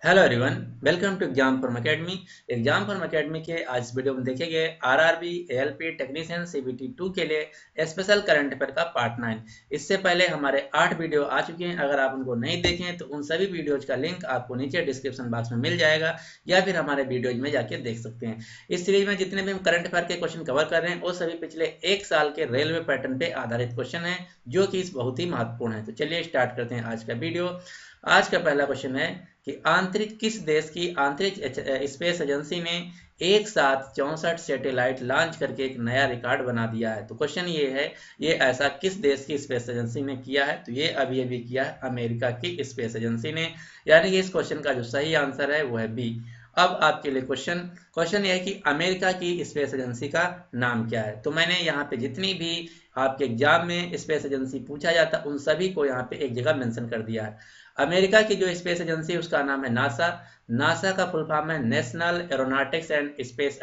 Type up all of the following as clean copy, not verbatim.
Hello everyone, welcome to exam form academy. Exam form academy के आज इस video में देखेंगे आरआरबी, एएलपी टेक्नीशियन सीबीटी 2 के लिए स्पेशल करंट अफेयर का पार्ट 9। इससे पहले हमारे 8 वीडियो आ चुके हैं। अगर आप उनको नहीं देखें तो उन सभी वीडियोज का लिंक आपको नीचे डिस्क्रिप्शन बॉक्स में मिल जाएगा या फिर हमारे वीडियोज में जाके देख सकते हैं। इस सीरीज में जितने भी हम करंट अफेयर के क्वेश्चन कवर कर रहे हैं वो सभी पिछले 1 साल के रेलवे पैटर्न पे आधारित क्वेश्चन है, जो कि बहुत ही महत्वपूर्ण है। तो चलिए स्टार्ट करते हैं आज का वीडियो। आज का पहला क्वेश्चन है कि आंतरिक किस देश की आंतरिक स्पेस एजेंसी ने एक साथ 64 सैटेलाइट लॉन्च करके एक नया रिकॉर्ड बना दिया है। तो क्वेश्चन ये है, ये ऐसा किस देश की स्पेस एजेंसी ने किया है? तो ये अभी अभी किया है अमेरिका की स्पेस एजेंसी ने, यानी कि इस क्वेश्चन का जो सही आंसर है वो है बी। अब आपके लिए क्वेश्चन ये है कि अमेरिका की स्पेस एजेंसी का नाम क्या है? तो मैंने यहाँ पे जितनी भी आपके एग्जाम में स्पेस एजेंसी पूछा जाता उन सभी को यहाँ पे एक जगह मेंशन कर दिया है। अमेरिका की जो स्पेस एजेंसी है उसका नाम है नासा। नासा का फुल फॉर्म है national aeronautics and space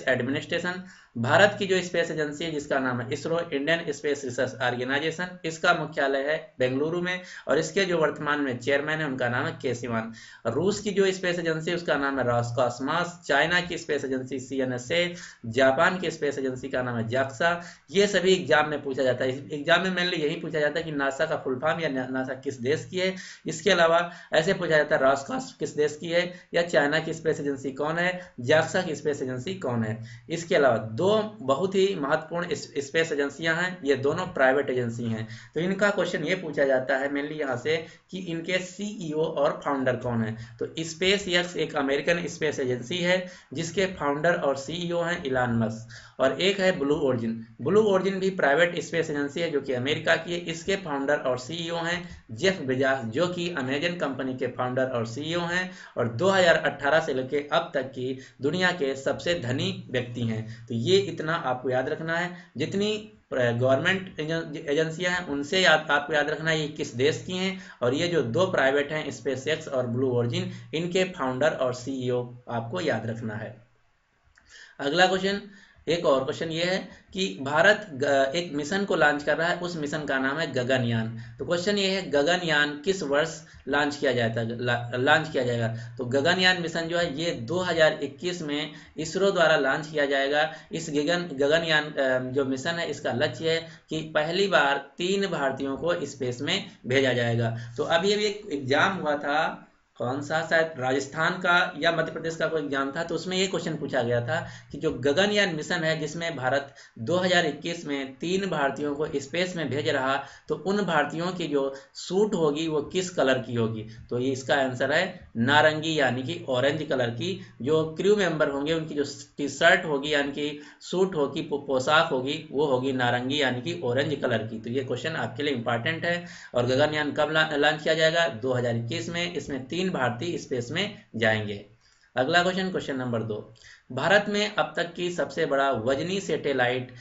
administration. Bharat की जो स्पेस एजेंसी है जिसका नाम है ISRO, Indian space research organisation, इसका मुख्यालय है बेंगलुरु में और इसके जो वर्तमान में चेयरमैन है उनका नाम है के सिवान। रूस की जो स्पेस एजेंसी है उसका नाम है रॉसकॉस्मॉस। चाइना की स्पेस एजेंसी सीएनएसए। जापान की स्पेस एजेंसी का नाम है जाक्सा। ये सभी एग्जाम में पूछा जाता है। एग्जाम में मेनली यही पूछा जाता है कि नासा का फुल फॉर्म या नासा किस देश की है। इसके अलावा ऐसे पूछा जाता है रॉसकॉस किस देश की है, या चाइना की स्पेस एजेंसी कौन है, जाक्सा की स्पेस एजेंसी कौन है। इसके अलावा दो बहुत ही महत्वपूर्ण स्पेस एजेंसियां हैं, ये दोनों प्राइवेट एजेंसी हैं। तो इनका क्वेश्चन ये पूछा जाता है मेनली यहाँ से कि इनके सीईओ और फाउंडर कौन है। तो स्पेस एक्स एक अमेरिकन स्पेस एजेंसी है जिसके फाउंडर और सीईओ हैं इलॉन मस्क, और एक है ब्लू ओरिजिन। ब्लू ओरिजिन भी प्राइवेट स्पेस एजेंसी है जो कि अमेरिका की है। इसके फाउंडर और सीईओ हैं जेफ बेजोस, जो कि अमेजन कंपनी के फाउंडर और सीईओ हैं और 2018 से लेकर अब तक की दुनिया के सबसे धनी व्यक्ति हैं। तो ये इतना आपको याद रखना है। जितनी गवर्नमेंट एजेंसियां हैं उनसे आपको याद रखना है ये किस देश की हैं, और ये जो दो प्राइवेट हैं स्पेस एक्स और ब्लू ओरिजिन, इनके फाउंडर और सीईओ आपको याद रखना है। अगला क्वेश्चन, एक और क्वेश्चन ये है कि भारत एक मिशन को लॉन्च कर रहा है, उस मिशन का नाम है गगनयान। तो क्वेश्चन ये है गगनयान किस वर्ष लॉन्च किया जाएगा? तो गगनयान मिशन जो है ये 2021 में इसरो द्वारा लॉन्च किया जाएगा। इस गगनयान जो मिशन है इसका लक्ष्य है कि पहली बार 3 भारतीयों को स्पेस में भेजा जाएगा। तो अभी अभी एक एग्जाम हुआ था, कौन सा, शायद राजस्थान का या मध्य प्रदेश का कोई एग्जाम था, तो उसमें ये क्वेश्चन पूछा गया था कि जो गगनयान मिशन है जिसमें भारत 2021 में 3 भारतीयों को स्पेस में भेज रहा, तो उन भारतीयों की जो सूट होगी वो किस कलर की होगी? तो ये इसका आंसर है नारंगी, यानी कि ऑरेंज कलर की। जो क्रू मेंबर होंगे उनकी जो टी शर्ट होगी यानी कि सूट होगी, पोशाक होगी, वो होगी नारंगी यानी कि ऑरेंज कलर की। तो ये क्वेश्चन आपके लिए इंपॉर्टेंट है। और गगनयान कब लॉन्च किया जाएगा? 2021 में। इसमें 3 भारतीय स्पेस में जाएंगे। अगला क्वेश्चन, क्वेश्चन नंबर 2। भारत में अब तक की सबसे बड़ा वजनी सैटेलाइट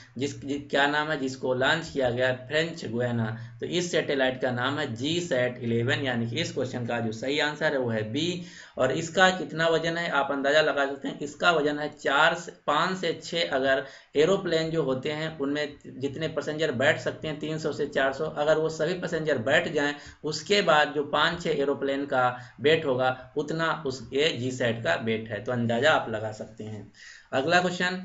क्या नाम है जिसको लॉन्च किया गया? French Guiana. तो इस सैटेलाइट का नाम है GSAT-11, यानी कि इस क्वेश्चन का जो सही आंसर है वो है बी। और इसका कितना वजन है आप अंदाजा लगा सकते हैं। इसका वजन है 5 से 6। अगर एरोप्लेन जो होते हैं उनमें जितने पैसेंजर बैठ सकते हैं 300 से 400, अगर वो सभी पैसेंजर बैठ जाएं उसके बाद जो 5-6 एरोप्लेन का वेट होगा उतना उस GSAT का वेट है। तो अंदाजा आप लगा सकते हैं। अगला क्वेश्चन,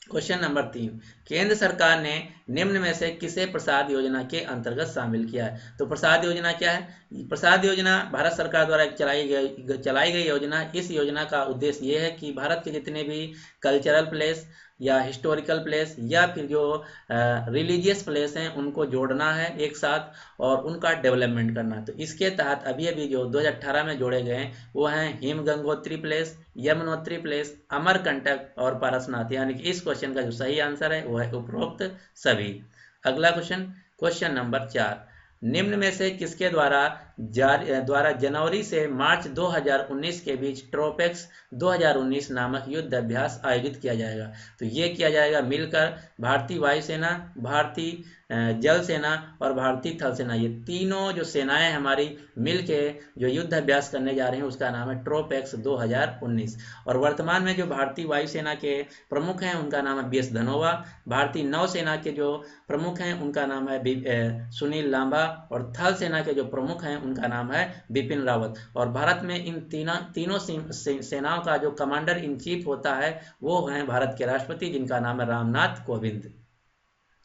क्वेश्चन नंबर 3। केंद्र सरकार ने निम्न में से किसे प्रसाद योजना के अंतर्गत शामिल किया है? तो प्रसाद योजना क्या है? प्रसाद योजना भारत सरकार द्वारा चलाई गई योजना। इस योजना का उद्देश्य ये है कि भारत के जितने भी कल्चरल प्लेस या हिस्टोरिकल प्लेस या फिर जो रिलीजियस प्लेस हैं उनको जोड़ना है एक साथ और उनका डेवलपमेंट करना। तो इसके तहत अभी अभी जो 2018 में जोड़े गए हैं वो हैं him Gangotri place, Yamunotri place, Amarkantak और पारसनाथ, यानी कि इस क्वेश्चन का जो सही आंसर है वो है उपरोक्त सभी। अगला क्वेश्चन, क्वेश्चन नंबर 4। निम्न में से किसके द्वारा जनवरी से मार्च 2019 के बीच ट्रोपेक्स 2019 नामक युद्ध अभ्यास आयोजित किया जाएगा? तो ये किया जाएगा मिलकर भारतीय वायुसेना, भारतीय जल सेना और भारतीय थल सेना, ये तीनों जो सेनाएं हमारी मिलके जो युद्ध अभ्यास करने जा रहे हैं उसका नाम है ट्रोपेक्स 2019। और वर्तमान में जो भारतीय वायुसेना के प्रमुख हैं उनका नाम है BS धनोवा। भारतीय नौसेना के जो प्रमुख हैं उनका नाम है सुनील लांबा, और थल सेना के जो प्रमुख हैं उनका नाम है बिपिन रावत। और भारत में इन तीनों सेनाओं का जो कमांडर इन चीफ होता है वो हैं भारत के राष्ट्रपति, जिनका नाम है रामनाथ कोविंद।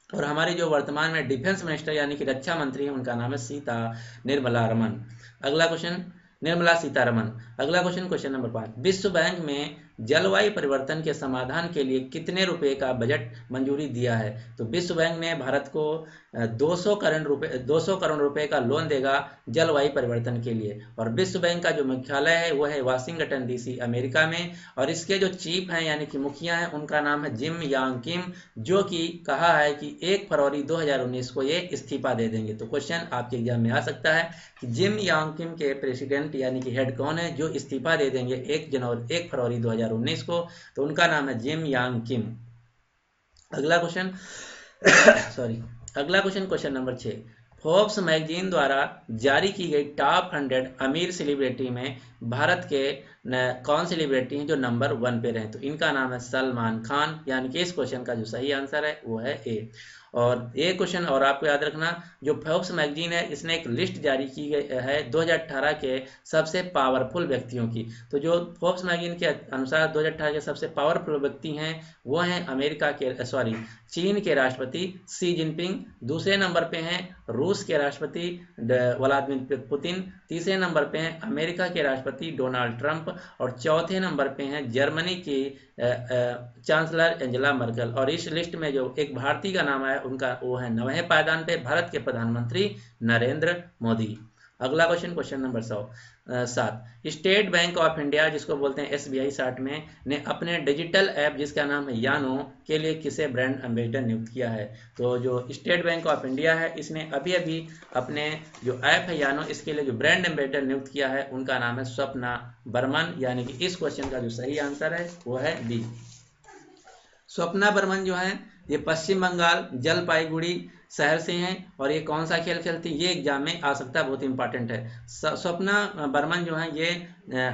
और हमारी जो वर्तमान में डिफेंस मिनिस्टर यानी कि रक्षा मंत्री है उनका नाम है निर्मला रमन। अगला क्वेश्चन, निर्मला सीतारमन। अगला क्वेश्चन, क्वेश्चन नंबर 5, विश्व बैंक में जलवायु परिवर्तन के समाधान के लिए कितने रुपए का बजट मंजूरी दिया है? तो विश्व बैंक ने भारत को 200 करोड़ रुपए का लोन देगा जलवायु परिवर्तन के लिए। और विश्व बैंक का जो मुख्यालय है वो है वाशिंगटन DC अमेरिका में। और इसके जो चीफ हैं यानी कि मुखिया हैं उनका नाम है जिम यांग किम, जो कि कहा है कि 1 फरवरी 2019 को ये इस्तीफा दे देंगे। तो क्वेश्चन आपके एग्जाम में आ सकता है कि जिम यांग किम के प्रेसिडेंट यानी कि हेड कौन है जो इस्तीफा दे देंगे 1 फरवरी 2019 को? तो उनका नाम है जिम यांग किम। अगला क्वेश्चन सॉरी अगला question, question number 6, Forbes magazine द्वारा जारी की गई टॉप 100 अमीर सेलिब्रिटी में भारत के कौन सेलिब्रिटी हैं जो नंबर 1 पे रहे? तो इनका नाम है सलमान खान, यानी कि इस क्वेश्चन का जो सही आंसर है वो है ए। और ये क्वेश्चन और आपको याद रखना, जो फोर्ब्स मैगजीन है इसने एक लिस्ट जारी की गई है 2018 के सबसे पावरफुल व्यक्तियों की। तो जो फोर्ब्स मैगजीन के अनुसार 2018 के सबसे पावरफुल व्यक्ति हैं वो हैं चीन के राष्ट्रपति शी जिनपिंग, दूसरे नंबर पे हैं रूस के राष्ट्रपति व्लादिमीर पुतिन, तीसरे नंबर पे हैं अमेरिका के राष्ट्रपति डोनाल्ड ट्रंप, और चौथे नंबर पे हैं जर्मनी की चांसलर एंजेला मर्केल। और इस लिस्ट में जो एक भारतीय का नाम है उनका वो है 9वें पायदान पे भारत के प्रधानमंत्री नरेंद्र मोदी। अगला question, question number 7, state bank of India जिसको बोलते हैं SBI शॉर्ट में ने अपने डिजिटल ऐप जिसका नाम है यानो के लिए किसे ब्रांड एम्बेसडर नियुक्त किया है? तो जो स्टेट बैंक ऑफ इंडिया है इसने अभी अभी अपने जो ऐप है यानो इसके लिए जो ब्रांड एम्बेसडर नियुक्त किया है उनका नाम है स्वप्ना बर्मन, यानी कि इस क्वेश्चन का जो सही आंसर है वो है बी। स्वप्ना बर्मन जो है ये पश्चिम बंगाल जलपाईगुड़ी शहर से हैं और ये कौन सा खेल खेलती है ये एग्जाम में आ सकता है, बहुत इंपॉर्टेंट है। स्वप्ना बर्मन जो है ये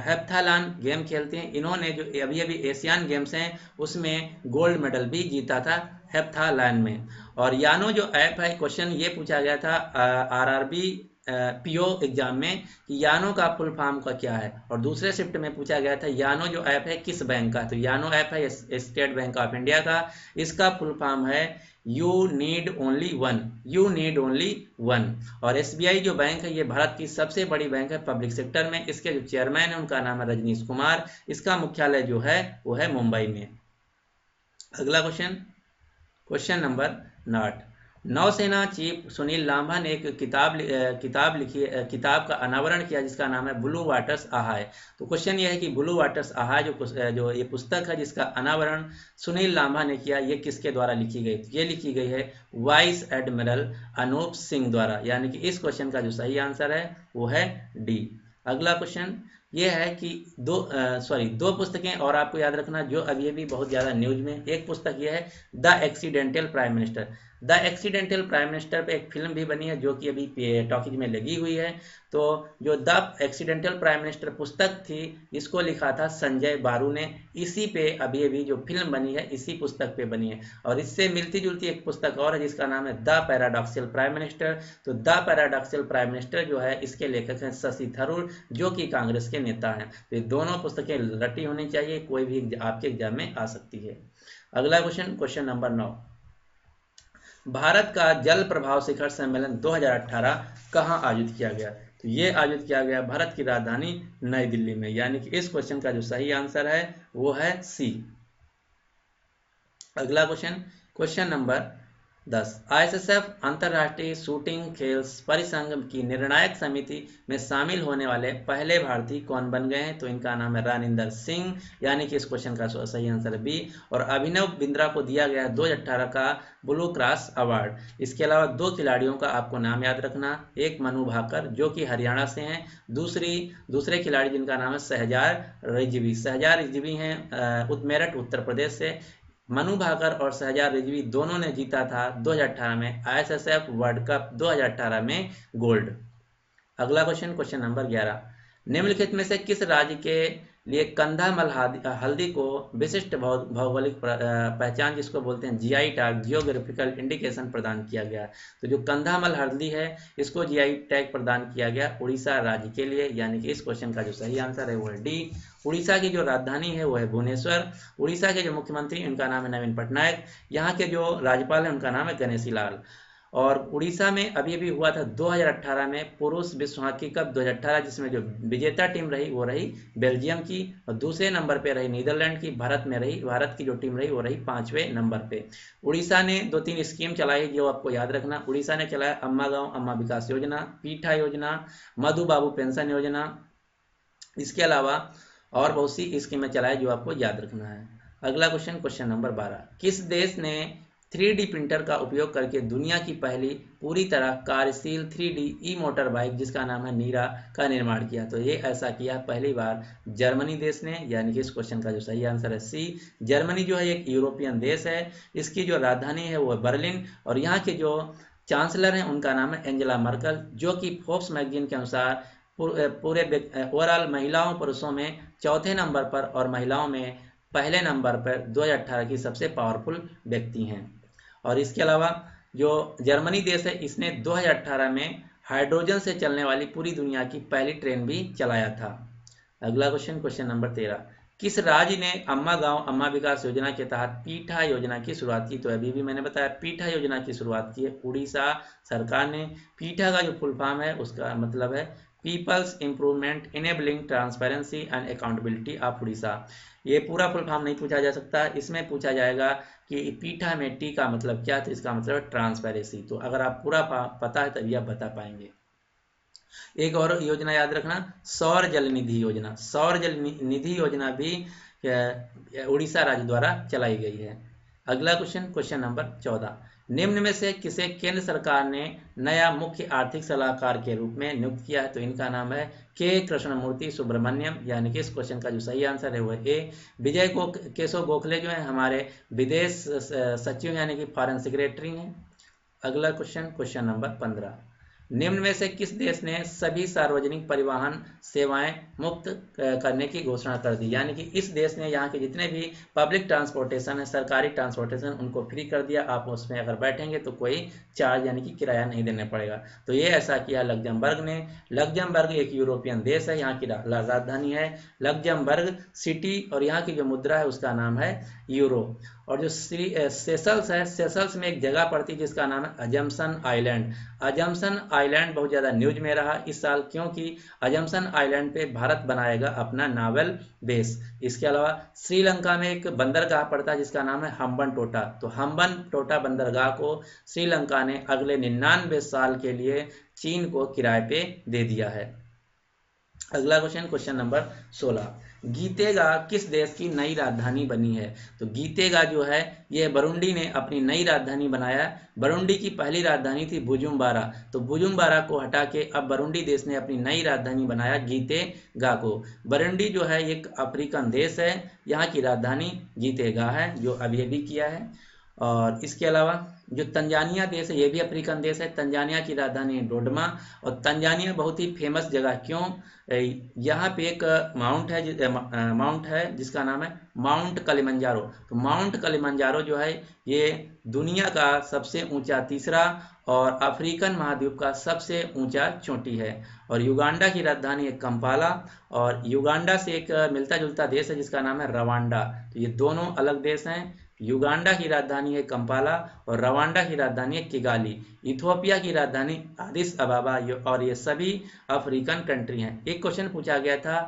हेप्थालान गेम खेलते हैं। इन्होंने जो अभी अभी एशियन गेम्स हैं उसमें गोल्ड मेडल भी जीता था हेप्थालान में। और यानो जो ऐप है, क्वेश्चन ये पूछा गया था RRB PO एग्जाम में कि यानो का फुल फॉर्म का क्या है, और दूसरे शिफ्ट में पूछा गया था यानो जो ऐप है किस बैंक का? तो यानो ऐप है स्टेट बैंक ऑफ इंडिया का, इसका फुल फॉर्म है यू नीड ओनली वन। और SBI जो बैंक है ये भारत की सबसे बड़ी बैंक है पब्लिक सेक्टर में। इसके जो चेयरमैन है उनका नाम है रजनीश कुमार, इसका मुख्यालय जो है वो है मुंबई में। अगला क्वेश्चन, क्वेश्चन नंबर 8, नौसेना चीफ सुनील लांबा ने एक किताब का अनावरण किया जिसका नाम है ब्लू वाटर्स अहाय। तो क्वेश्चन ये है कि ब्लू वाटर्स अहाय जो ये पुस्तक है जिसका अनावरण सुनील लांबा ने किया ये किसके द्वारा लिखी गई? ये लिखी गई है वाइस एडमिरल अनूप सिंह द्वारा, यानी कि इस क्वेश्चन का जो सही आंसर है वो है डी। अगला क्वेश्चन ये है कि दो पुस्तकें और आपको याद रखना जो अभी भी बहुत ज़्यादा न्यूज में। एक पुस्तक ये है the accidental prime minister. The accidental prime minister पे एक फिल्म भी बनी है जो कि अभी टॉकीज में लगी हुई है। तो जो द एक्सीडेंटल प्राइम मिनिस्टर पुस्तक थी इसको लिखा था संजय बारू ने, इसी पे अभी जो फिल्म बनी है इसी पुस्तक पे बनी है। और इससे मिलती जुलती एक पुस्तक और है जिसका नाम है द पैराडॉक्सियल प्राइम मिनिस्टर। तो द पैराडॉक्सियल प्राइम मिनिस्टर जो है इसके लेखक हैं शशि थरूर जो कि कांग्रेस के नेता हैं। तो ये दोनों पुस्तकें रटी होनी चाहिए, कोई भी आपके एग्जाम में आ सकती है। अगला क्वेश्चन, क्वेश्चन नंबर 9, भारत का जल प्रभाव शिखर सम्मेलन 2018 कहाँ आयोजित किया गया? तो ये आयोजित किया गया भारत की राजधानी नई दिल्ली में, यानी कि इस क्वेश्चन का जो सही आंसर है वो है सी। अगला क्वेश्चन, क्वेश्चन नंबर 10, ISSF अंतर्राष्ट्रीय शूटिंग खेल परिसंघ की निर्णायक समिति में शामिल होने वाले पहले भारतीय कौन बन गए हैं? तो इनका नाम है रानिंदर सिंह, यानी कि इस क्वेश्चन का सही आंसर है बी। और अभिनव बिंद्रा को दिया गया 2018 का ब्लू क्रॉस अवार्ड। इसके अलावा 2 खिलाड़ियों का आपको नाम याद रखना, एक मनु भाकर जो कि हरियाणा से हैं, दूसरे खिलाड़ी जिनका नाम है शहजार रिजवी हैं मेरठ उत्तर प्रदेश से। मनु भाकर और शहजाद रिजवी दोनों ने जीता था 2018 में आईएसएसएफ वर्ल्ड कप 2018 में गोल्ड। अगला क्वेश्चन, क्वेश्चन नंबर 11, निम्नलिखित में से किस राज्य के लिए कंधामल हल्दी को विशिष्ट भौगोलिक पहचान जिसको बोलते हैं जीआई टैग, जियोग्राफिकल इंडिकेशन प्रदान किया गया? तो जो कंधामल हल्दी है इसको जीआई टैग प्रदान किया गया उड़ीसा राज्य के लिए, यानी कि इस क्वेश्चन का जो सही आंसर है वो है डी। उड़ीसा की जो राजधानी है वो है भुवनेश्वर। उड़ीसा के जो मुख्यमंत्री उनका नाम है नवीन पटनायक। यहाँ के जो राज्यपाल है उनका नाम है गणेशी लाल। और उड़ीसा में अभी अभी हुआ था 2018 में पुरुष विश्व हॉकी कप 2018, जिसमें जो विजेता टीम रही वो रही बेल्जियम की, और दूसरे नंबर पे रही नीदरलैंड की। भारत की जो टीम रही वो रही 5वें नंबर पे। उड़ीसा ने 2-3 स्कीम चलाई जो आपको याद रखना। उड़ीसा ने चलाया अम्मा गाँव अम्मा विकास योजना, पीठा योजना, मधु बाबू पेंशन योजना। इसके अलावा और बहुत सी स्कीमें चलाई जो आपको याद रखना है। अगला क्वेश्चन, क्वेश्चन नंबर 12, किस देश ने 3D प्रिंटर का उपयोग करके दुनिया की पहली पूरी तरह कार्यशील 3D ई मोटर बाइक जिसका नाम है नीरा का निर्माण किया? तो ये ऐसा किया पहली बार जर्मनी देश ने, यानी कि इस क्वेश्चन का जो सही आंसर है सी। जर्मनी जो है एक यूरोपियन देश है। इसकी जो राजधानी है वो है बर्लिन, और यहाँ के जो चांसलर हैं उनका नाम है एंजेला मर्कल, जो कि फोर्ब्स मैगजीन के अनुसार पूरे ओवरऑल महिलाओं पुरुषों में चौथे नंबर पर और महिलाओं में पहले नंबर पर 2018 की सबसे पावरफुल व्यक्ति हैं। और इसके अलावा जो जर्मनी देश है इसने 2018 में हाइड्रोजन से चलने वाली पूरी दुनिया की पहली ट्रेन भी चलाया था। अगला क्वेश्चन, क्वेश्चन नंबर 13, किस राज्य ने अम्मा गांव अम्मा विकास योजना के तहत पीठा योजना की शुरुआत की? तो अभी भी मैंने बताया पीठा योजना की शुरुआत की है उड़ीसा सरकार ने। पीठा का जो फुल फॉर्म है उसका मतलब है people's improvement enabling transparency and accountability of Orissa. ये पूरा फुल फॉर्म नहीं पूछा जा सकता, इसमें पूछा जाएगा कि पीठा में टी का मतलब क्या, तो इसका मतलब है ट्रांसपेरेंसी। तो अगर आप पूरा पता है तभी आप बता पाएंगे। एक और योजना याद रखना, सौर जल निधि योजना। सौर जल निधि योजना भी उड़ीसा राज्य द्वारा चलाई गई है। अगला क्वेश्चन, क्वेश्चन नंबर 14, निम्न में से किसे केंद्र सरकार ने नया मुख्य आर्थिक सलाहकार के रूप में नियुक्त किया है? तो इनका नाम है के कृष्णमूर्ति सुब्रमण्यम, यानी कि इस क्वेश्चन का जो सही आंसर है वो है ए। विजय केशव गोखले जो है हमारे विदेश सचिव यानी कि फॉरेन सेक्रेटरी हैं। अगला क्वेश्चन, क्वेश्चन नंबर 15, निम्न में से किस देश ने सभी सार्वजनिक परिवहन सेवाएं मुक्त करने की घोषणा कर दी? यानी कि इस देश ने यहाँ के जितने भी पब्लिक ट्रांसपोर्टेशन है, सरकारी ट्रांसपोर्टेशन, उनको फ्री कर दिया। आप उसमें अगर बैठेंगे तो कोई चार्ज यानी कि किराया नहीं देना पड़ेगा। तो ये ऐसा किया लग्जमबर्ग ने। लग्जमबर्ग एक यूरोपियन देश है, यहाँ की राजधानी है लग्जमबर्ग सिटी, और यहाँ की जो मुद्रा है उसका नाम है यूरो। और जो सेशल्स है, सेशल्स में एक जगह पड़ती है जिसका नाम है अजम्पशन आइलैंड। अजम्पशन आइलैंड बहुत ज़्यादा न्यूज में रहा इस साल, क्योंकि अजम्पशन आइलैंड पे भारत बनाएगा अपना नावल बेस। इसके अलावा श्रीलंका में एक बंदरगाह पड़ता है जिसका नाम है हम्बन टोटा। तो हम्बन टोटा बंदरगाह को श्रीलंका ने अगले 99 साल के लिए चीन को किराए पे दे दिया है। अगला क्वेश्चन, क्वेश्चन नंबर 16, गीतेगा किस देश की नई राजधानी बनी है? तो गीतेगा जो है ये बुरुंडी ने अपनी नई राजधानी बनाया। बुरुंडी की पहली राजधानी थी बुजुम्बारा, तो बुजुम्बारा को हटा के अब बुरुंडी देश ने अपनी नई राजधानी बनाया गीतेगा को। बुरुंडी जो है एक अफ्रीकन देश है, यहाँ की राजधानी गीतेगा है जो अभी अभी किया है। और इसके अलावा जो तंजानिया देश है ये भी अफ्रीकन देश है। तंजानिया की राजधानी है डोडमा, और तंजानिया बहुत ही फेमस जगह क्यों, यहाँ पे एक माउंट है जिसका नाम है माउंट कलिमंजारो। तो माउंट कलिमंजारो जो है ये दुनिया का सबसे ऊंचा तीसरा और अफ्रीकन महाद्वीप का सबसे ऊंचा चोटी है। और युगांडा की राजधानी है कंपाला, और युगांडा से एक मिलता जुलता देश है जिसका नाम है रवांडा। तो ये दोनों अलग देश हैं। युगांडा की राजधानी है कंपाला और रवांडा की राजधानी है किगाली। इथोपिया की राजधानी आदिस अबाबा, और ये सभी अफ्रीकन कंट्री हैं। एक क्वेश्चन पूछा गया था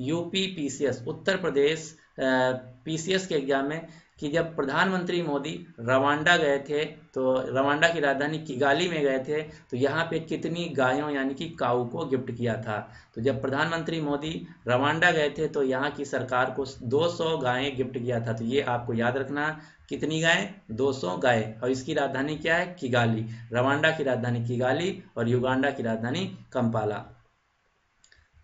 UP PCS Uttar Pradesh PCS के एग्जाम में कि जब प्रधानमंत्री मोदी रवांडा गए थे, तो रवांडा की राजधानी किगाली में गए थे, तो यहाँ पे कितनी गायों यानी कि काऊ को गिफ्ट किया था? तो जब प्रधानमंत्री मोदी रवांडा गए थे तो यहाँ की सरकार को 200 गायें गिफ्ट किया था। तो ये आपको याद रखना, कितनी गायें? 200 गाय। और इसकी राजधानी क्या है? किगाली। रवांडा की राजधानी किगाली और युगांडा की राजधानी कंपाला।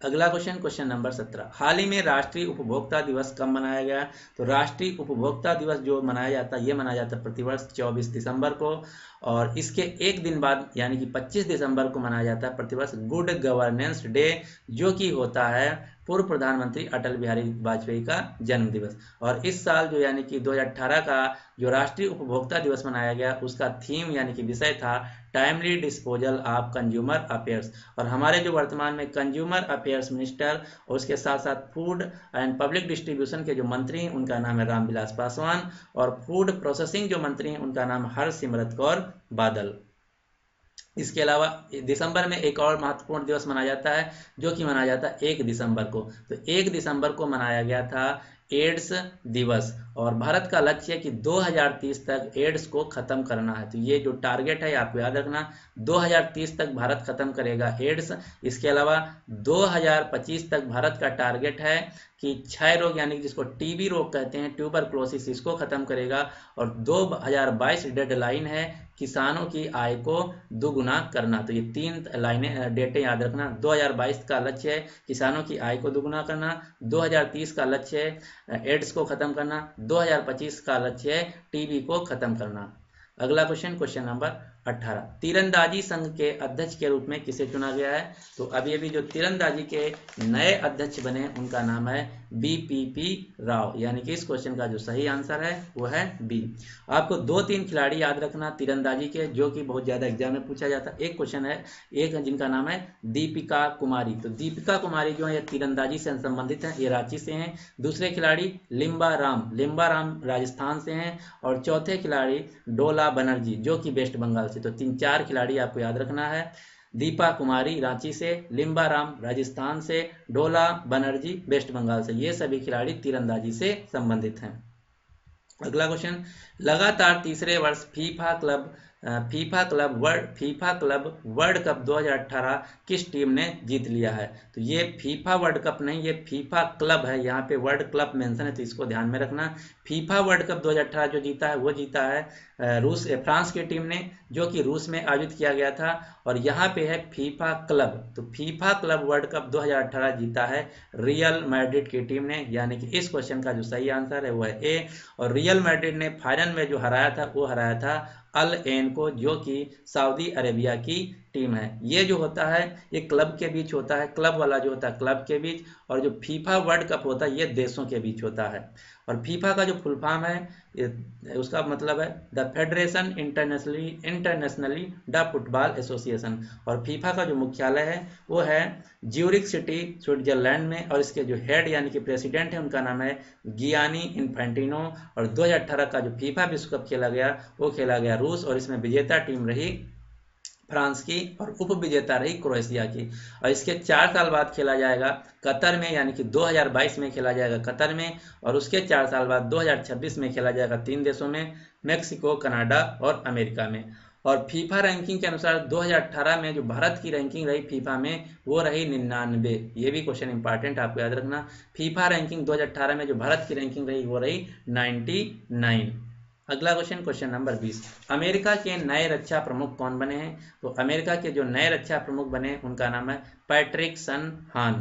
अगला क्वेश्चन, क्वेश्चन नंबर 17, हाल ही में राष्ट्रीय उपभोक्ता दिवस कब मनाया गया? तो राष्ट्रीय उपभोक्ता दिवस जो मनाया जाता है, ये मनाया जाता है प्रतिवर्ष 24 दिसंबर को, और इसके एक दिन बाद यानी कि 25 दिसंबर को मनाया जाता है प्रतिवर्ष गुड गवर्नेंस डे, जो कि होता है पूर्व प्रधानमंत्री अटल बिहारी वाजपेयी का जन्म दिवस। और इस साल जो यानी कि 2018 का जो राष्ट्रीय उपभोक्ता दिवस मनाया गया, उसका थीम यानी कि विषय था timely disposal of consumer affairs. और हमारे जो वर्तमान में कंज्यूमर अफेयर्स मिनिस्टर और उसके साथ साथ फूड एंड पब्लिक डिस्ट्रीब्यूशन के जो मंत्री हैं उनका नाम है रामविलास पासवान, और फूड प्रोसेसिंग जो मंत्री हैं उनका नाम हरसिमरत कौर बादल। इसके अलावा दिसंबर में एक और महत्वपूर्ण दिवस मनाया जाता है, जो कि मनाया जाता है 1 दिसंबर को। तो 1 दिसंबर को मनाया गया था एड्स दिवस, और भारत का लक्ष्य है कि 2030 तक एड्स को खत्म करना है। तो ये जो टारगेट है आपको याद रखना, 2030 तक भारत खत्म करेगा एड्स। इसके अलावा 2025 तक भारत का टारगेट है कि क्षय रोग यानी कि जिसको टीबी रोग कहते हैं, ट्यूबरक्लोसिस, इसको खत्म करेगा। और 2022 डेडलाइन है किसानों की आय को दोगुना करना। तो ये 3 लाइनें डेटें याद रखना। 2022 का लक्ष्य है किसानों की आय को दोगुना करना, 2030 का लक्ष्य है एड्स को खत्म करना, 2025 का लक्ष्य है टीबी को खत्म करना। अगला क्वेश्चन, क्वेश्चन नंबर 18, तीरंदाजी संघ के अध्यक्ष के रूप में किसे चुना गया है? तो अभी अभी जो तीरंदाजी के नए अध्यक्ष बने उनका नाम है BPP राव, यानी कि इस क्वेश्चन का जो सही आंसर है वो है बी। आपको 2-3 खिलाड़ी याद रखना तीरंदाजी के, जो कि बहुत ज्यादा एग्जाम में पूछा जाता है। एक क्वेश्चन है, एक जिनका नाम है दीपिका कुमारी। तो दीपिका कुमारी जो है ये तीरंदाजी से संबंधित है, ये रांची से हैं। दूसरे खिलाड़ी लिम्बा राम राजस्थान से हैं। और चौथे खिलाड़ी डोला बनर्जी, जो कि वेस्ट बंगाल से। तो 3-4 खिलाड़ी आपको याद रखना है, दीपा कुमारी रांची से, लिम्बा राम राजस्थान से, डोला बनर्जी वेस्ट बंगाल से, ये सभी खिलाड़ी तीरंदाजी से संबंधित हैं। अगला क्वेश्चन, लगातार तीसरे वर्ष फीफा क्लब वर्ल्ड कप 2018 किस टीम ने जीत लिया है? तो ये फीफा वर्ल्ड कप नहीं, ये फीफा क्लब है, यहाँ पे वर्ल्ड क्लब मेंशन है, तो इसको ध्यान में रखना। फीफा वर्ल्ड कप 2018 जो जीता है वो जीता है फ्रांस की टीम ने, जो कि रूस में आयोजित किया गया था। और यहाँ पे है फीफा क्लब, तो फीफा क्लब वर्ल्ड कप 2018 जीता है रियल मैड्रिड की टीम ने, यानी कि इस क्वेश्चन का जो सही आंसर है वो है ए। और रियल मैड्रिड ने फाइनल में जो हराया था वो हराया था अल एन को, जो कि सऊदी अरेबिया की टीम है। ये जो होता है ये क्लब के बीच होता है, क्लब वाला जो होता है क्लब के बीच, और जो फीफा वर्ल्ड कप होता है ये देशों के बीच होता है। और फीफा का जो फुल फॉर्म है उसका मतलब है the federation internationally the football association. और फीफा का जो मुख्यालय है वो है ज्यूरिख सिटी स्विट्जरलैंड में, और इसके जो हेड यानी कि प्रेसिडेंट है उनका नाम है गियानी इन्फेंटिनो। और 2018 का जो फीफा विश्व कप खेला गया वो खेला गया रूस, और इसमें विजेता टीम रही फ्रांस की और उप विजेता रही क्रोएशिया की। और इसके 4 साल बाद खेला जाएगा कतर में, यानी कि 2022 में खेला जाएगा कतर में, और उसके 4 साल बाद 2026 में खेला जाएगा 3 देशों में, मेक्सिको, कनाडा और अमेरिका में। और फीफा रैंकिंग के अनुसार 2018 में जो भारत की रैंकिंग रही फीफा में वो रही 99। ये भी क्वेश्चन इंपॉर्टेंट आपको याद रखना, फीफा रैंकिंग 2018 में जो भारत की रैंकिंग रही वो रही 99। अगला क्वेश्चन, क्वेश्चन नंबर 20, अमेरिका के नए रक्षा प्रमुख कौन बने हैं? तो अमेरिका के जो नए रक्षा प्रमुख बने उनका नाम है पैट्रिक सनहान।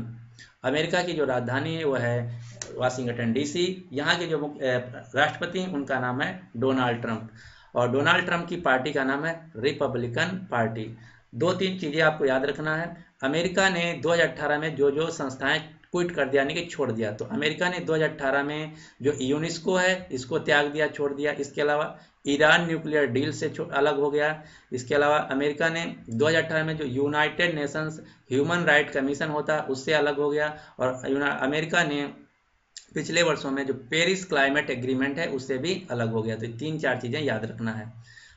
अमेरिका की जो राजधानी है वो है वाशिंगटन DC। यहाँ के जो राष्ट्रपति हैं उनका नाम है डोनाल्ड ट्रंप, और डोनाल्ड ट्रंप की पार्टी का नाम है रिपब्लिकन पार्टी। 2-3 चीजें आपको याद रखना है, अमेरिका ने 2018 में जो संस्थाएं क्विट कर दिया, यानी कि छोड़ दिया। तो अमेरिका ने 2018 में जो यूनेस्को है इसको त्याग दिया, छोड़ दिया। इसके अलावा ईरान न्यूक्लियर डील से अलग हो गया। इसके अलावा अमेरिका ने 2018 में जो United Nations human right commission होता है उससे अलग हो गया। और अमेरिका ने पिछले वर्षों में जो पेरिस क्लाइमेट एग्रीमेंट है उससे भी अलग हो गया। तो 3-4 चीजें याद रखना है।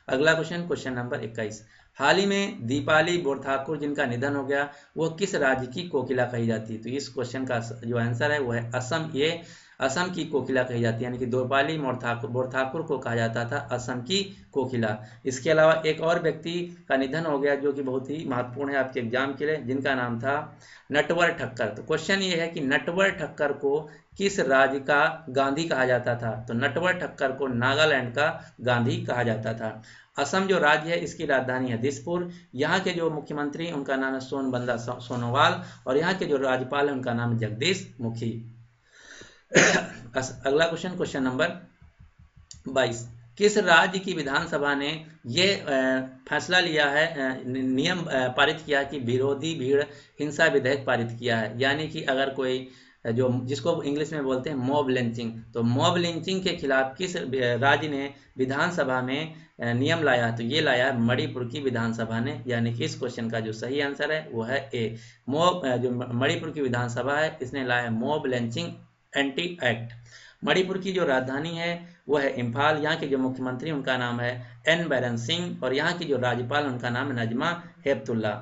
अगला क्वेश्चन, क्वेश्चन नंबर 21, हाल ही में दीपाली बोरठाकुर जिनका निधन हो गया वो किस राज्य की कोकिला कही जाती है? तो इस क्वेश्चन का जो आंसर है वो है असम। ये असम की कोकिला कही जाती है, यानी कि दीपाली बोरठाकुर को कहा जाता था असम की कोकिला। इसके अलावा एक और व्यक्ति का निधन हो गया जो कि बहुत ही महत्वपूर्ण है आपके एग्जाम के लिए, जिनका नाम था नटवर ठक्कर। तो क्वेश्चन ये है कि नटवर ठक्कर को किस राज्य का गांधी कहा जाता था? तो नटवर ठक्कर को नागालैंड का गांधी कहा जाता था। असम जो राज्य है इसकी राजधानी है दिसपुर। यहाँ के जो मुख्यमंत्री उनका नाम है सोनबंदा सोनोवाल और यहाँ के जो राज्यपाल है उनका नाम है जगदीश मुखी। अगला क्वेश्चन, क्वेश्चन नंबर 22, किस राज्य की विधानसभा ने ये फैसला लिया है, नियम पारित किया कि विरोधी भीड़ हिंसा विधेयक पारित किया है। यानी कि अगर कोई जो जिसको इंग्लिश में बोलते हैं मॉब लिंचिंग, तो मॉब लिंचिंग के खिलाफ किस राज्य ने विधानसभा में नियम लाया, तो ये लाया है मणिपुर की विधानसभा ने। यानी कि इस क्वेश्चन का जो सही आंसर है वो है ए, मॉब जो मणिपुर की विधानसभा है इसने लाया mob lynching anti act. Manipur की जो राजधानी है वो है इम्फाल। यहाँ के जो मुख्यमंत्री उनका नाम है एन बैरन सिंह और यहाँ की जो राज्यपाल उनका नाम है नजमा हेपतुल्ला।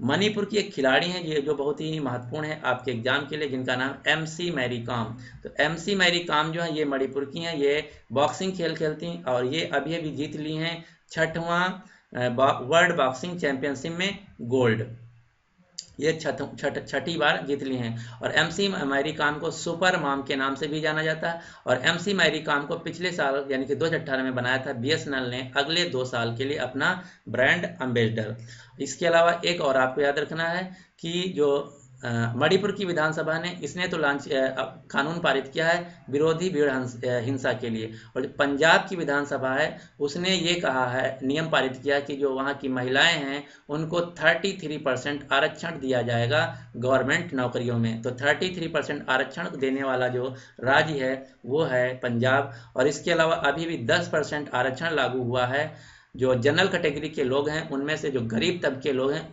मणिपुर की एक खिलाड़ी हैं ये जो बहुत ही महत्वपूर्ण है आपके एग्जाम के लिए, जिनका नाम MC मैरी कॉम। तो MC मैरी कॉम जो है ये मणिपुर की हैं, ये बॉक्सिंग खेल खेलती हैं और ये अभी अभी जीत ली हैं 6वां वर्ल्ड बॉक्सिंग चैंपियनशिप में गोल्ड। ये छठी बार जीत ली हैं। और MC मैरी कॉम को सुपर मॉम के नाम से भी जाना जाता है। और MC मैरी कॉम को पिछले साल यानी कि 2018 में बनाया था BSNL ने अगले 2 साल के लिए अपना ब्रांड एम्बेसडर। इसके अलावा एक और आपको याद रखना है कि जो मणिपुर की विधानसभा ने इसने तो कानून पारित किया है विरोधी भीड़ हिंसा के लिए, और जो पंजाब की विधानसभा है उसने ये कहा है, नियम पारित किया कि जो वहाँ की महिलाएं हैं उनको 33% आरक्षण दिया जाएगा गवर्नमेंट नौकरियों में। तो 33% आरक्षण देने वाला जो राज्य है वो है पंजाब। और इसके अलावा अभी भी 10% आरक्षण लागू हुआ है जो जनरल कैटेगरी के लोग हैं उनमें से, जो गरीब तबके के लोग हैं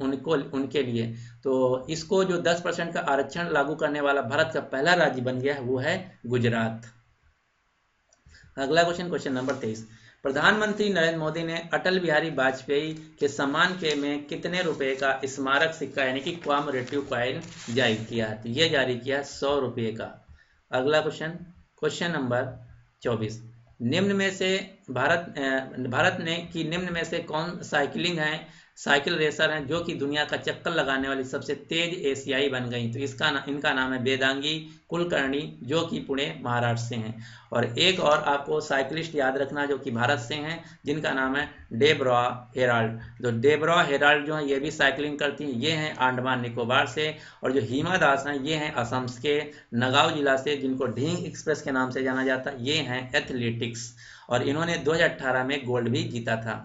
उनके लिए। तो इसको जो 10% का आरक्षण लागू करने वाला भारत का पहला राज्य बन गया है वो है गुजरात। अगला क्वेश्चन, क्वेश्चन नंबर 23, प्रधानमंत्री नरेंद्र मोदी ने अटल बिहारी वाजपेयी के सम्मान के में कितने रुपए का स्मारक सिक्का यानी कि कॉमेमोरेटिव कॉइन जारी किया है? तो ये जारी किया है 100 रुपये का। अगला क्वेश्चन, क्वेश्चन नंबर 24, निम्न में से भारत ने कि निम्न में से कौन साइकिल रेसर हैं जो कि दुनिया का चक्कर लगाने वाली सबसे तेज एशियाई बन गई? तो इनका नाम है वेदांगी कुलकर्णी जो कि पुणे महाराष्ट्र से हैं। और एक और आपको साइकिलिस्ट याद रखना जो कि भारत से हैं जिनका नाम है डेब्रा हेराल्ड। तो डेब्रा हेराल्ड जो है ये भी साइकिलिंग करती हैं, ये हैं अंडमान निकोबार से। और जो हिमा दास हैं ये हैं असम के नगांव जिला से, जिनको ढींग एक्सप्रेस के नाम से जाना जाता है। ये हैं एथलेटिक्स और इन्होंने 2018 में गोल्ड भी जीता था।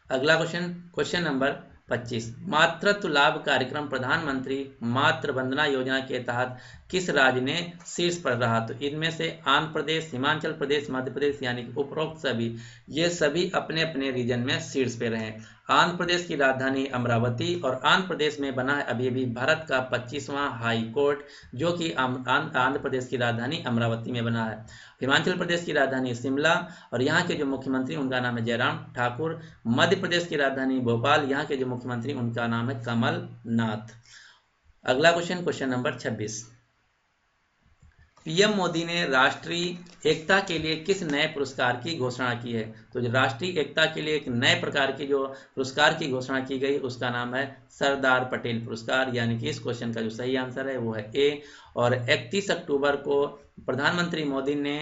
अगला क्वेश्चन, क्वेश्चन नंबर 25, मातृत्व लाभ कार्यक्रम प्रधानमंत्री मातृ वंदना योजना के तहत किस राज्य ने शीर्ष पर रहा? तो इनमें से आंध्र प्रदेश, हिमाचल प्रदेश, मध्य प्रदेश यानी कि उपरोक्त सभी, ये सभी अपने अपने रीजन में शीर्ष पे रहे। आंध्र प्रदेश की राजधानी अमरावती और आंध्र प्रदेश में बना है अभी अभी भारत का 25वां हाई कोर्ट जो कि आंध्र प्रदेश की राजधानी अमरावती में बना है। हिमाचल प्रदेश की राजधानी शिमला और यहाँ के जो मुख्यमंत्री उनका नाम है जयराम ठाकुर। मध्य प्रदेश की राजधानी भोपाल, यहाँ के जो मुख्यमंत्री उनका नाम है कमल नाथ। अगला question, question number 26, PM Modi ने राष्ट्रीय एकता के लिए किस नए पुरस्कार की घोषणा की है? तो जो राष्ट्रीय एकता के लिए एक नए प्रकार की जो पुरस्कार की घोषणा की गई उसका नाम है सरदार पटेल पुरस्कार। यानी कि इस क्वेश्चन का जो सही आंसर है वो है ए। और 31 अक्टूबर को प्रधानमंत्री मोदी ने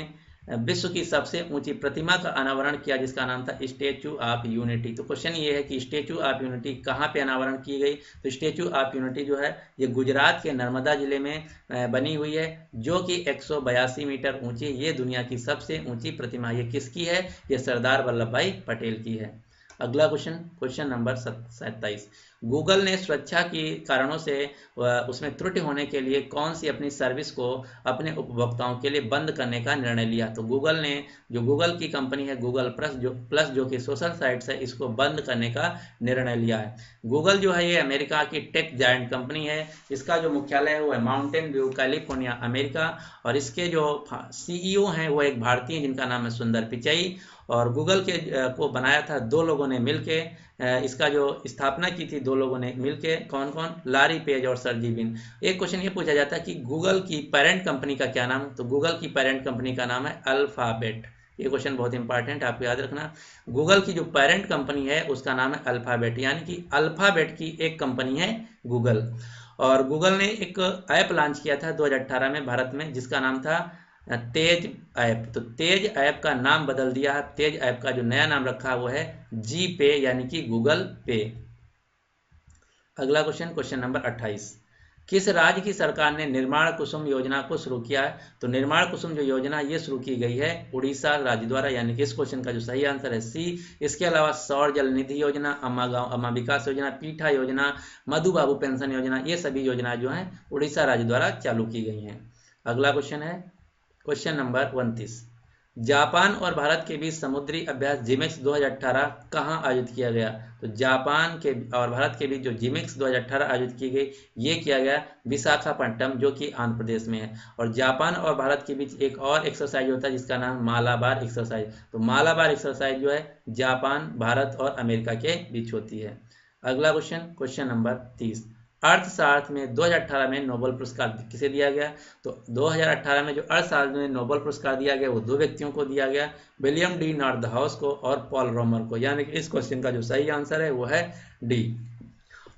विश्व की सबसे ऊंची प्रतिमा का अनावरण किया जिसका नाम था स्टैचू ऑफ यूनिटी। तो क्वेश्चन ये है कि स्टैचू ऑफ यूनिटी कहाँ पे अनावरण की गई? तो स्टैचू ऑफ यूनिटी जो है ये गुजरात के नर्मदा जिले में बनी हुई है जो कि 182 मीटर ऊंची। ये दुनिया की सबसे ऊंची प्रतिमा। ये किसकी है? ये सरदार वल्लभ भाई पटेल की है। अगला क्वेश्चन, क्वेश्चन नंबर 27, गूगल ने सुरक्षा के कारणों से उसमें त्रुटि होने के लिए कौन सी अपनी सर्विस को अपने उपभोक्ताओं के लिए बंद करने का निर्णय लिया? तो गूगल ने, जो गूगल की कंपनी है गूगल प्लस जो कि सोशल साइट्स है, इसको बंद करने का निर्णय लिया है। गूगल जो है ये अमेरिका की टेक जायंट कंपनी है। इसका जो मुख्यालय है वो है माउंटेन व्यू कैलिफोर्निया अमेरिका। और इसके जो CEO हैं वो एक भारतीय जिनका नाम है सुंदर पिचई। और गूगल को बनाया था 2 लोगों ने मिलके। इसका जो स्थापना की थी 2 लोगों ने मिलके, कौन कौन? लारी पेज और सर्जी ब्रिन। एक क्वेश्चन ये पूछा जाता है कि गूगल की पेरेंट कंपनी का क्या नाम? तो गूगल की पेरेंट कंपनी का नाम है अल्फाबेट। ये क्वेश्चन बहुत इंपॉर्टेंट है, आपको याद रखना। गूगल की जो पेरेंट कंपनी है उसका नाम है अल्फाबेट, यानी कि अल्फाबेट की एक कंपनी है गूगल। और गूगल ने एक ऐप लॉन्च किया था 2018 में भारत में जिसका नाम था तेज ऐप। तो तेज ऐप का नाम बदल दिया है, तेज ऐप का जो नया नाम रखा है वो है जी पे यानी कि गूगल पे। अगला क्वेश्चन, क्वेश्चन नंबर 28, किस राज्य की सरकार ने निर्माण कुसुम योजना को शुरू किया है? तो निर्माण कुसुम जो योजना ये शुरू की गई है उड़ीसा राज्य द्वारा, यानी कि इस क्वेश्चन का जो सही आंसर है सी। इसके अलावा सौर जल निधि योजना, अम्मा गांव अम्मा विकास योजना, पीठा योजना, मधु बाबू पेंशन योजना, ये सभी योजना जो हैं उड़ीसा राज्य द्वारा चालू की गई हैं। अगला क्वेश्चन है क्वेश्चन नंबर 29, जापान और भारत के बीच समुद्री अभ्यास जिमेक्स 2018 कहाँ आयोजित किया गया? तो जापान के और भारत के बीच जो जिमेक्स 2018 आयोजित की गई ये किया गया विशाखापट्टनम जो कि आंध्र प्रदेश में है। और जापान और भारत के बीच एक और एक्सरसाइज होता है जिसका नाम मालाबार एक्सरसाइज। तो मालाबार एक्सरसाइज जो है जापान, भारत और अमेरिका के बीच होती है। अगला क्वेश्चन, क्वेश्चन नंबर 30, अर्थशास्त्र में 2018 में नोबेल पुरस्कार किसे दिया गया? तो 2018 में जो अर्थशास्त्र में नोबेल पुरस्कार दिया गया वो दो व्यक्तियों को दिया गया, विलियम डी नॉर्थहाउस को और पॉल रोमर को, यानी कि इस क्वेश्चन का जो सही आंसर है वो है डी।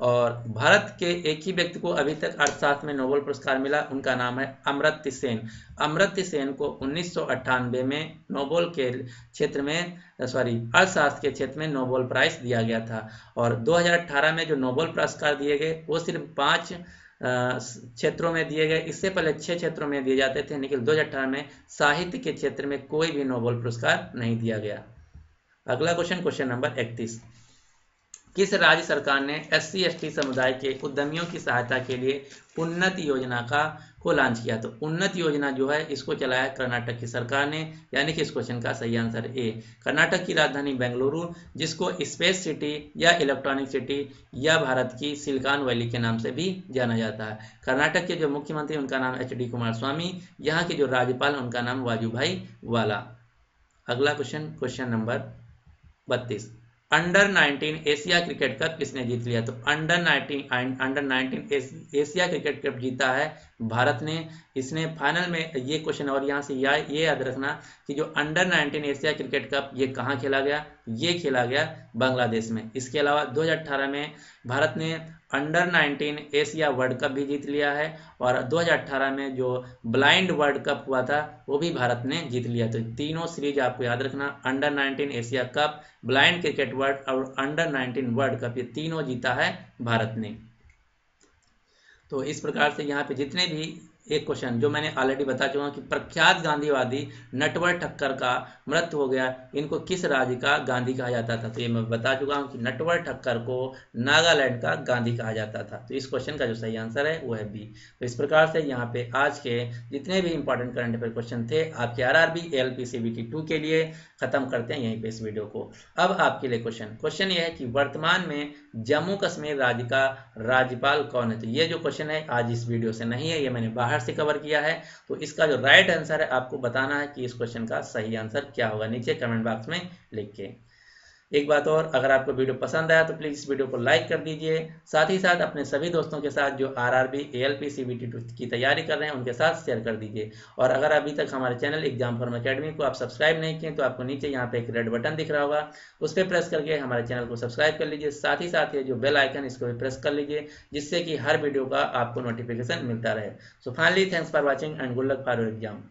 और भारत के एक ही व्यक्ति को अभी तक अर्थशास्त्र में नोबेल पुरस्कार मिला, उनका नाम है अमर्त्य सेन। अमर्त्य सेन को 1998 में नोबेल के क्षेत्र में अर्थशास्त्र के क्षेत्र में नोबेल प्राइज दिया गया था। और 2018 में जो नोबेल पुरस्कार दिए गए वो सिर्फ 5 क्षेत्रों में दिए गए, इससे पहले 6 क्षेत्रों में दिए जाते थे, लेकिन 2018 में साहित्य के क्षेत्र में कोई भी नोबेल पुरस्कार नहीं दिया गया। अगला क्वेश्चन, क्वेश्चन नंबर 31, किस राज्य सरकार ने SC/ST समुदाय के उद्यमियों की सहायता के लिए उन्नति योजना को लॉन्च किया? तो उन्नति योजना जो है इसको चलाया कर्नाटक की सरकार ने, यानी कि इस क्वेश्चन का सही आंसर ए। कर्नाटक की राजधानी बेंगलुरु, जिसको स्पेस सिटी या इलेक्ट्रॉनिक सिटी या भारत की सिलिकॉन वैली के नाम से भी जाना जाता है। कर्नाटक के जो मुख्यमंत्री उनका नाम HD कुमारस्वामी, यहाँ के जो राज्यपाल उनका नाम वाजूभाई वाला। अगला question, question number 32, under 19 Asia cricket cup किसने जीत लिया? तो अंडर 19 एशिया क्रिकेट कप जीता है भारत ने। इसने फाइनल में ये क्वेश्चन, और यहाँ से ये याद रखना कि जो अंडर 19 एशिया क्रिकेट कप ये कहाँ खेला गया? ये खेला गया बांग्लादेश में। इसके अलावा 2018 में भारत ने अंडर 19 एशिया वर्ल्ड कप भी जीत लिया है, और 2018 में जो ब्लाइंड वर्ल्ड कप हुआ था वो भी भारत ने जीत लिया। तो तीनों सीरीज आपको याद रखना, under 19 Asia cup, blind cricket world और अंडर 19 वर्ल्ड कप, ये तीनों जीता है भारत ने। तो इस प्रकार से यहाँ पे जितने भी एक क्वेश्चन जो मैंने ऑलरेडी बता चुका हूँ कि प्रख्यात गांधीवादी नटवर ठक्कर का मृत्यु हो गया, इनको किस राज्य का गांधी कहा जाता था? तो ये मैं बता चुका हूँ कि नटवर ठक्कर को नागालैंड का गांधी कहा जाता था। तो इस क्वेश्चन का जो सही आंसर है वो है बी। तो इस प्रकार से यहाँ पे आज के जितने भी इंपॉर्टेंट करंट अफेयर क्वेश्चन थे आपके RRB ALP CBT 2 के लिए खत्म करते हैं यहीं पे इस वीडियो को। अब आपके लिए क्वेश्चन ये है कि वर्तमान में जम्मू कश्मीर राज्य का राज्यपाल कौन है? तो ये जो क्वेश्चन है आज इस वीडियो से नहीं है, ये मैंने बाहर से कवर किया है। तो इसका जो राइट आंसर है आपको बताना है कि इस क्वेश्चन का सही आंसर क्या होगा, नीचे कमेंट बॉक्स में लिख के। एक बात और, अगर आपको वीडियो पसंद आया तो प्लीज़ इस वीडियो को लाइक कर दीजिए, साथ ही साथ अपने सभी दोस्तों के साथ जो RRB ALP CBT 2 की तैयारी कर रहे हैं उनके साथ शेयर कर दीजिए। और अगर अभी तक हमारे चैनल एग्जाम फॉर्म अकेडमी को आप सब्सक्राइब नहीं किए तो आपको नीचे यहाँ पे एक रेड बटन दिख रहा होगा, उस पर प्रेस करके हमारे चैनल को सब्सक्राइब कर लीजिए। साथ ही साथ ये जो बेल आइकन इसको भी प्रेस कर लीजिए, जिससे कि हर वीडियो का आपको नोटिफिकेशन मिलता रहे। So finally thanks for watching and good luck for your exam.